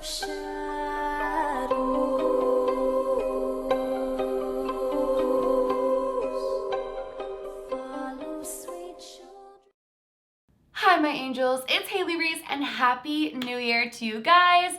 Hi my angels, it's Hailey, Reese, and Happy New Year to you guys.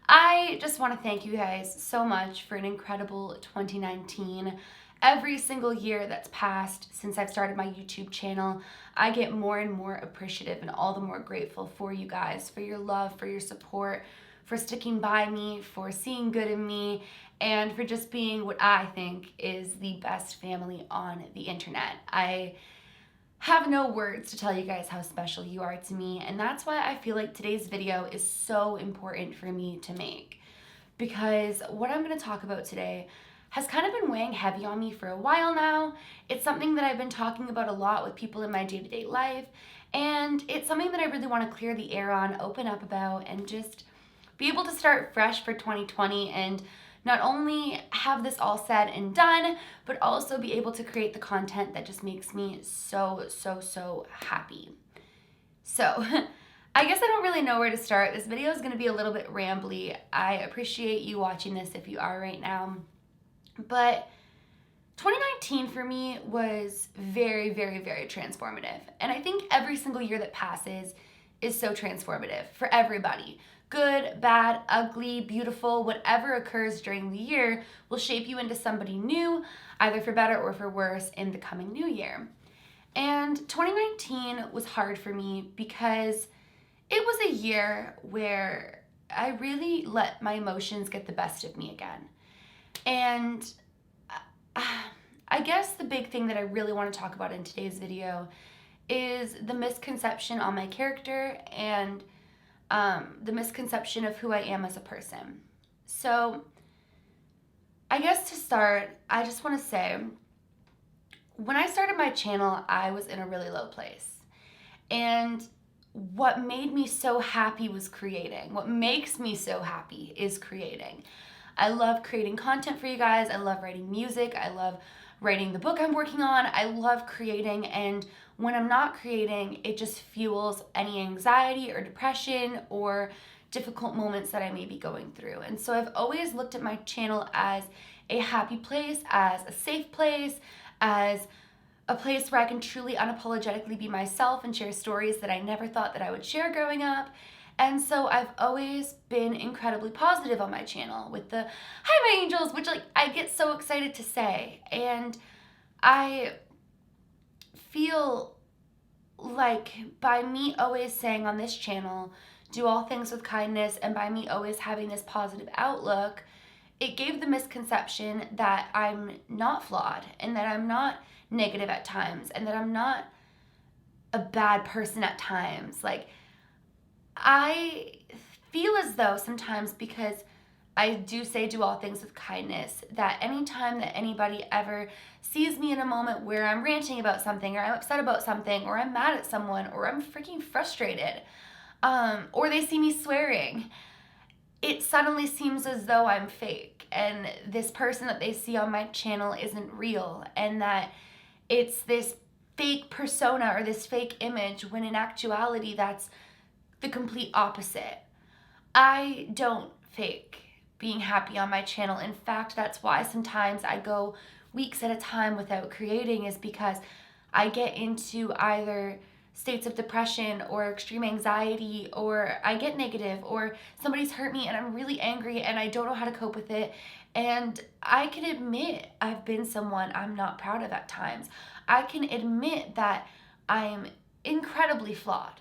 I just want to thank you guys so much for an incredible 2019. Every single year that's passed since I've started my YouTube channel, I get more and more appreciative and all the more grateful for you guys, for your love, for your support, for sticking by me, for seeing good in me, and for just being what I think is the best family on the internet. I have no words to tell you guys how special you are to me, and that's why I feel like today's video is so important for me to make, because what I'm going to talk about today has kind of been weighing heavy on me for a while now. It's something that I've been talking about a lot with people in my day-to-day life, and it's something that I really want to clear the air on, open up about, and just be able to start fresh for 2020 and not only have this all said and done, but also be able to create the content that just makes me so happy. So, I guess I don't really know where to start. This video is going to be a little bit rambly. I appreciate you watching this if you are right now. But 2019 for me was very transformative. And I think every single year that passes is so transformative for everybody. Good, bad, ugly, beautiful, whatever occurs during the year will shape you into somebody new, either for better or for worse in the coming new year. And 2019 was hard for me because it was a year where I really let my emotions get the best of me again. And I guess the big thing that I really want to talk about in today's video is the misconception on my character and the misconception of who I am as a person. So I guess to start, I just want to say, when I started my channel, I was in a really low place. And what made me so happy was creating. What makes me so happy is creating. I love creating content for you guys. I love writing music. I love writing the book I'm working on. I love creating, and when I'm not creating, it just fuels any anxiety or depression or difficult moments that I may be going through. And so I've always looked at my channel as a happy place, as a safe place, as a place where I can truly unapologetically be myself and share stories that I never thought that I would share growing up. And so I've always been incredibly positive on my channel with the "Hi my angels," which I get so excited to say. And I feel like by me always saying on this channel, do all things with kindness, and by me always having this positive outlook, it gave the misconception that I'm not flawed and that I'm not negative at times and that I'm not a bad person at times. Like, I feel as though sometimes, because I do say do all things with kindness, that anytime that anybody ever sees me in a moment where I'm ranting about something, or I'm upset about something, or I'm mad at someone, or I'm freaking frustrated, or they see me swearing, it suddenly seems as though I'm fake, and this person that they see on my channel isn't real, and that it's this fake persona or this fake image, when in actuality that's the complete opposite. I don't fake being happy on my channel. In fact, that's why sometimes I go weeks at a time without creating, is because I get into either states of depression or extreme anxiety, or I get negative, or somebody's hurt me and I'm really angry and I don't know how to cope with it. And I can admit I've been someone I'm not proud of at times. I can admit that I'm incredibly flawed.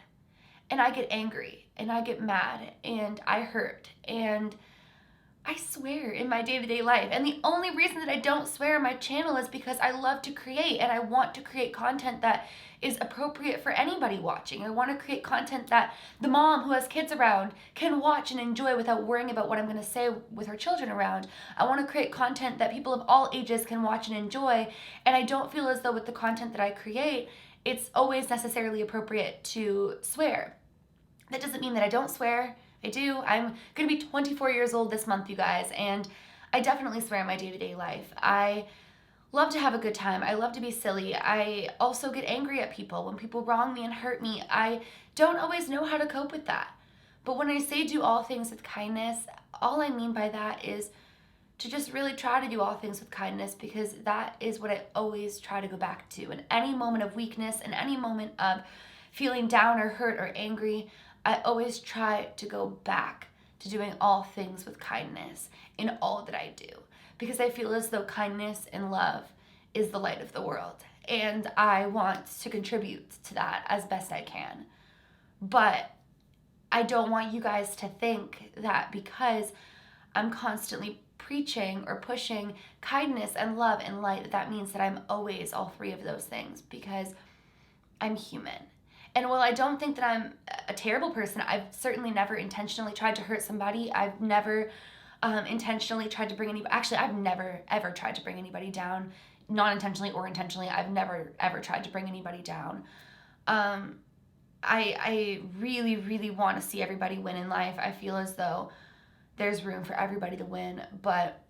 And I get angry, and I get mad, and I hurt, and I swear in my day-to-day life. And the only reason that I don't swear on my channel is because I love to create, and I want to create content that is appropriate for anybody watching. I want to create content that the mom who has kids around can watch and enjoy without worrying about what I'm going to say with her children around. I want to create content that people of all ages can watch and enjoy, and I don't feel as though with the content that I create, it's always necessarily appropriate to swear. That doesn't mean that I don't swear. I do. I'm going to be 24 years old this month, you guys, and I definitely swear in my day-to-day life. I love to have a good time. I love to be silly. I also get angry at people. When people wrong me and hurt me, I don't always know how to cope with that. But when I say do all things with kindness, all I mean by that is to just really try to do all things with kindness, because that is what I always try to go back to. In any moment of weakness, in any moment of feeling down or hurt or angry, I always try to go back to doing all things with kindness in all that I do, because I feel as though kindness and love is the light of the world, and I want to contribute to that as best I can. But I don't want you guys to think that because I'm constantly preaching or pushing kindness and love and light, that means that I'm always all three of those things, because I'm human. And while I don't think that I'm a terrible person, I've certainly never intentionally tried to hurt somebody. I've never intentionally tried to bring anybody, actually I've never ever tried to bring anybody down, not intentionally or intentionally. I've never ever tried to bring anybody down. I really, really want to see everybody win in life. I feel as though there's room for everybody to win, but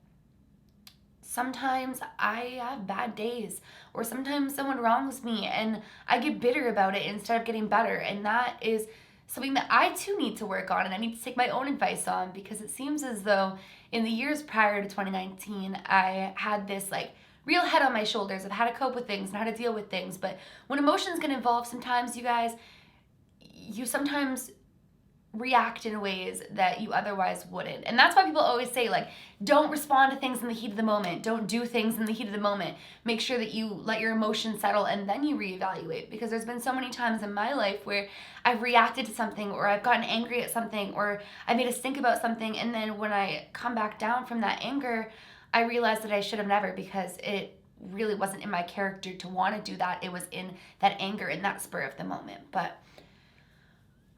sometimes I have bad days, or sometimes someone wrongs me and I get bitter about it instead of getting better. And that is something that I too need to work on, and I need to take my own advice on, because it seems as though in the years prior to 2019, I had this like real head on my shoulders of how to cope with things and how to deal with things. But when emotions get involved, sometimes you guys, you sometimes react in ways that you otherwise wouldn't. And that's why people always say, like, don't respond to things in the heat of the moment. Don't do things in the heat of the moment. Make sure that you let your emotions settle and then you reevaluate. Because there's been so many times in my life where I've reacted to something, or I've gotten angry at something, or I made a stink about something, and then when I come back down from that anger, I realized that I should have never, because it really wasn't in my character to want to do that. It was in that anger, in that spur of the moment. But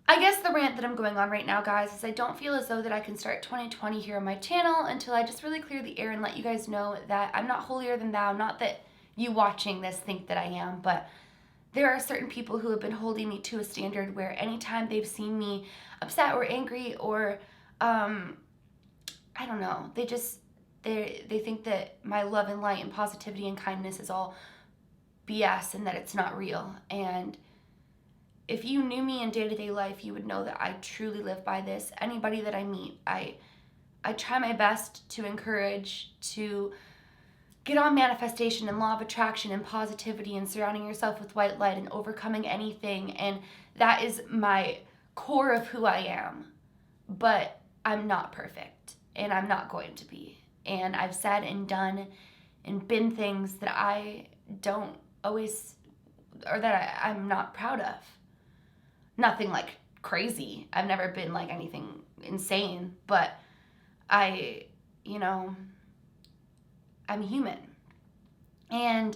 I guess the rant that I'm going on right now, guys, is I don't feel as though that I can start 2020 here on my channel until I just really clear the air and let you guys know that I'm not holier than thou. Not that you watching this think that I am, but there are certain people who have been holding me to a standard where anytime they've seen me upset or angry, or I don't know, they think that my love and light and positivity and kindness is all BS and that it's not real. And if you knew me in day-to-day life, you would know that I truly live by this. Anybody that I meet, I try my best to encourage, to get on manifestation and law of attraction and positivity and surrounding yourself with white light and overcoming anything. And that is my core of who I am. But I'm not perfect, and I'm not going to be. And I've said and done and been things that I don't always, or that I'm not proud of. Nothing like crazy. I've never been like anything insane, but I'm human. And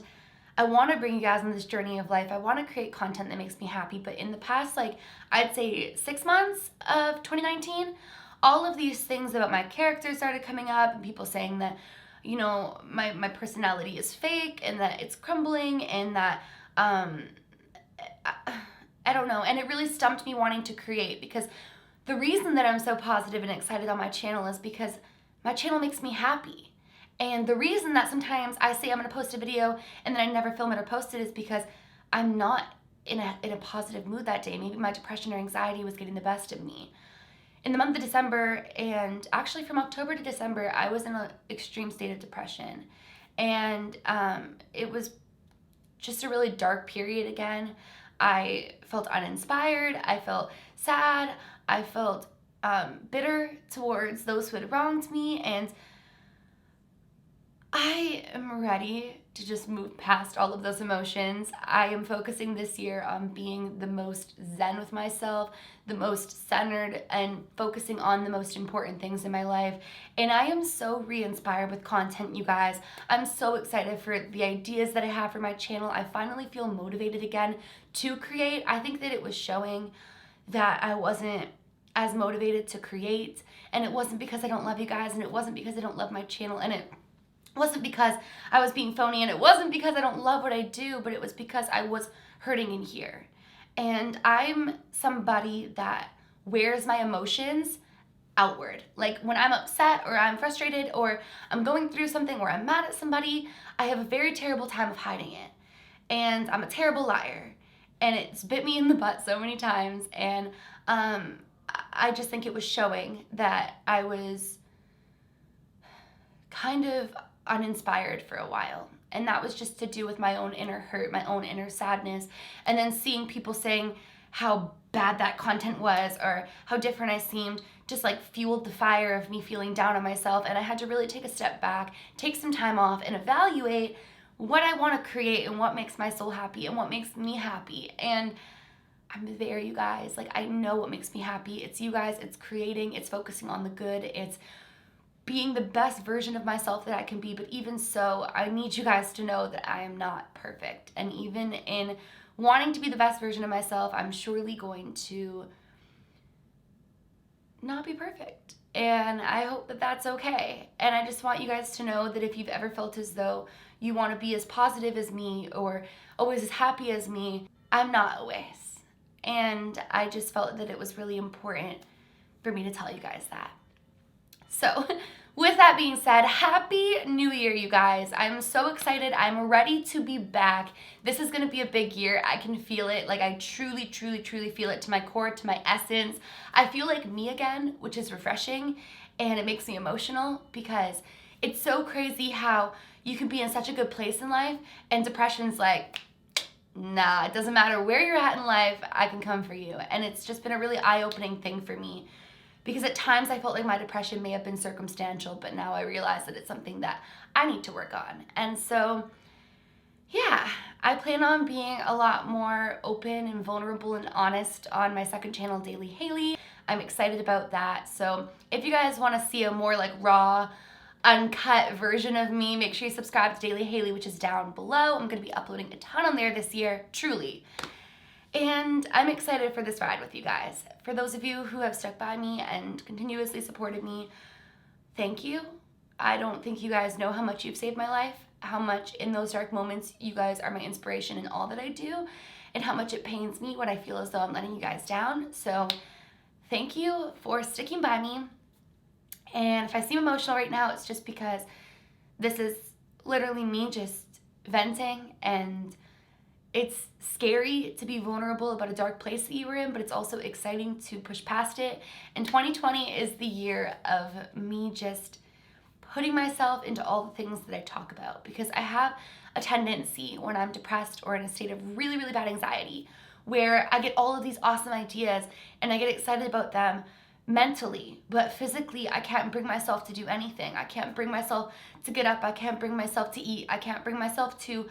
I want to bring you guys on this journey of life. I want to create content that makes me happy. But in the past, like, I'd say 6 months of 2019, all of these things about my character started coming up, and people saying that, my personality is fake and that it's crumbling, and that, I don't know. And it really stumped me wanting to create, because the reason that I'm so positive and excited on my channel is because my channel makes me happy. And the reason that sometimes I say I'm going to post a video and then I never film it or post it is because I'm not in a positive mood that day. Maybe my depression or anxiety was getting the best of me. In the month of December, and actually from October to December, I was in an extreme state of depression. And it was just a really dark period again. I felt uninspired, I felt sad, I felt bitter towards those who had wronged me, and I am ready to just move past all of those emotions. I am focusing this year on being the most zen with myself, the most centered, and focusing on the most important things in my life. And I am so re-inspired with content, you guys. I'm so excited for the ideas that I have for my channel. I finally feel motivated again to create. I think that it was showing that I wasn't as motivated to create, and it wasn't because I don't love you guys, and it wasn't because I don't love my channel, and it wasn't because I was being phony, and it wasn't because I don't love what I do, but it was because I was hurting in here. And I'm somebody that wears my emotions outward. Like when I'm upset or I'm frustrated or I'm going through something or I'm mad at somebody, I have a very terrible time of hiding it. And I'm a terrible liar. And it's bit me in the butt so many times. And I just think it was showing that I was kind of uninspired for a while. And that was just to do with my own inner hurt, my own inner sadness. And then seeing people saying how bad that content was or how different I seemed just like fueled the fire of me feeling down on myself. And I had to really take a step back, take some time off, and evaluate what I want to create and what makes my soul happy and what makes me happy. And I'm there, you guys. Like, I know what makes me happy. It's you guys. It's creating. It's focusing on the good. It's being the best version of myself that I can be. But even so, I need you guys to know that I am not perfect. And even in wanting to be the best version of myself, I'm surely going to not be perfect. And I hope that that's okay. And I just want you guys to know that if you've ever felt as though you want to be as positive as me or always as happy as me, I'm not always. And I just felt that it was really important for me to tell you guys that. So with that being said, Happy New Year, you guys. I'm so excited. I'm ready to be back. This is going to be a big year. I can feel it. Like, I truly, truly, truly feel it to my core, to my essence. I feel like me again, which is refreshing, and it makes me emotional because it's so crazy how you can be in such a good place in life and depression's like, nah, it doesn't matter where you're at in life, I can come for you. And it's just been a really eye-opening thing for me because at times I felt like my depression may have been circumstantial, but now I realize that it's something that I need to work on. And so, yeah, I plan on being a lot more open and vulnerable and honest on my second channel, Daily Hailey. I'm excited about that. So if you guys want to see a more like raw, uncut version of me, make sure you subscribe to Daily Hailey, which is down below. I'm going to be uploading a ton on there this year, truly. And I'm excited for this ride with you guys. For those of you who have stuck by me and continuously supported me, thank you. I don't think you guys know how much you've saved my life, how much in those dark moments you guys are my inspiration in all that I do, and how much it pains me when I feel as though I'm letting you guys down. So thank you for sticking by me. And if I seem emotional right now, it's just because this is literally me just venting, and it's scary to be vulnerable about a dark place that you were in, but it's also exciting to push past it. And 2020 is the year of me just putting myself into all the things that I talk about, because I have a tendency when I'm depressed or in a state of really, really bad anxiety where I get all of these awesome ideas and I get excited about them mentally, but physically I can't bring myself to do anything. I can't bring myself to get up. I can't bring myself to eat. I can't bring myself to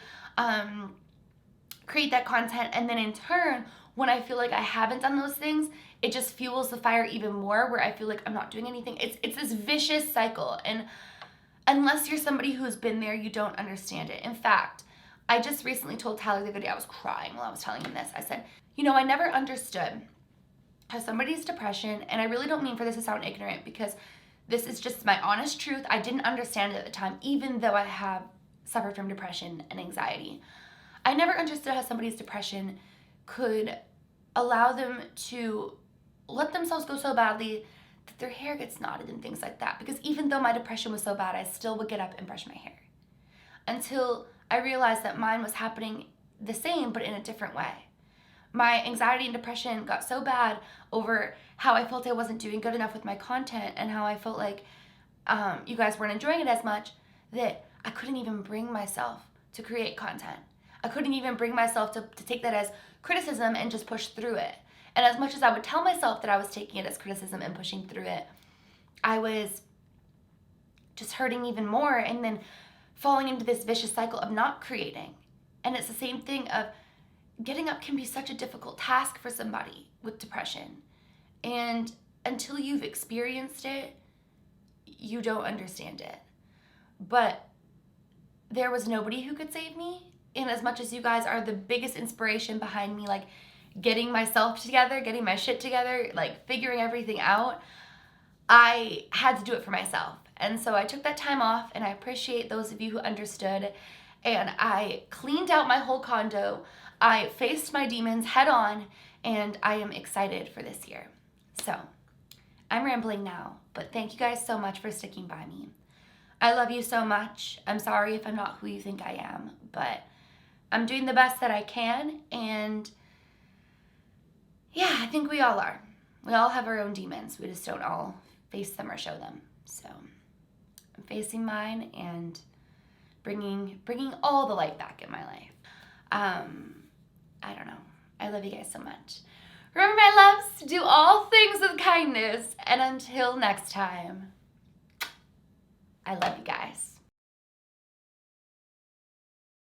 create that content. And then in turn, when I feel like I haven't done those things, it just fuels the fire even more, where I feel like I'm not doing anything. It's this vicious cycle. And unless you're somebody who's been there, you don't understand it. In fact, I just recently told Tyler the other day, I was crying while I was telling him this. I said, you know, I never understood how somebody's depression, and I really don't mean for this to sound ignorant, because this is just my honest truth. I didn't understand it at the time, even though I have suffered from depression and anxiety. I never understood how somebody's depression could allow them to let themselves go so badly that their hair gets knotted and things like that. Because even though my depression was so bad, I still would get up and brush my hair. Until I realized that mine was happening the same, but in a different way. My anxiety and depression got so bad over how I felt I wasn't doing good enough with my content, and how I felt like you guys weren't enjoying it as much, that I couldn't even bring myself to create content. I couldn't even bring myself to take that as criticism and just push through it. And as much as I would tell myself that I was taking it as criticism and pushing through it, I was just hurting even more, and then falling into this vicious cycle of not creating. And it's the same thing of getting up can be such a difficult task for somebody with depression. And until you've experienced it, you don't understand it. But there was nobody who could save me. And as much as you guys are the biggest inspiration behind me, like getting myself together, getting my shit together, like figuring everything out, I had to do it for myself. And so I took that time off, and I appreciate those of you who understood. And I cleaned out my whole condo. I faced my demons head on, and I am excited for this year. So I'm rambling now, but thank you guys so much for sticking by me. I love you so much. I'm sorry if I'm not who you think I am, but I'm doing the best that I can. And yeah, I think we all are. We all have our own demons. We just don't all face them or show them. So I'm facing mine and bringing all the light back in my life. I don't know. I love you guys so much. Remember, my loves, to do all things with kindness. And until next time, I love you guys.